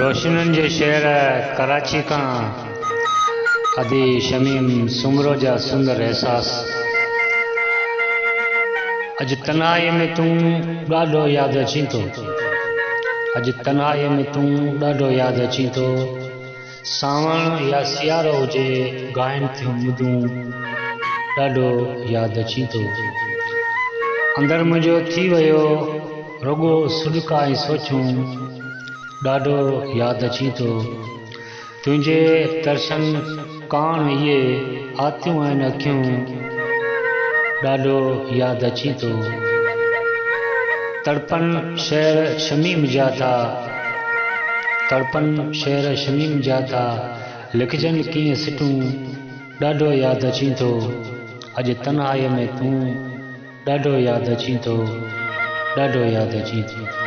रोशनन जे शहर कराची का अदी शमीम सुमरो जा सुंदर एहसास। अज तन्हाई में तू ॾाढो याद अची तो। अज तन्हाई में तू ॾाढो याद अची तो। सावण या सियारो हुजे गायन थियूं ॿुधूं ॾाढो याद अची तो। अंदर मुंहिंजो थी वियो रुगो सुॾका ऐं सोचूं ॾाढो याद अची तो। तुंहिंजे दर्शन कान इहे आतियूं आहिनि अखियूं ॾाढो याद अची तो। तड़पन शहर शमीम जा था, तड़पन शहर शमीम जा था लिखजनि कीअं सिटूं ॾाढो याद अची तो। अॼु तन्हाईअ में तूं ॾाढो याद अची तो, ॾाढो याद अची तो।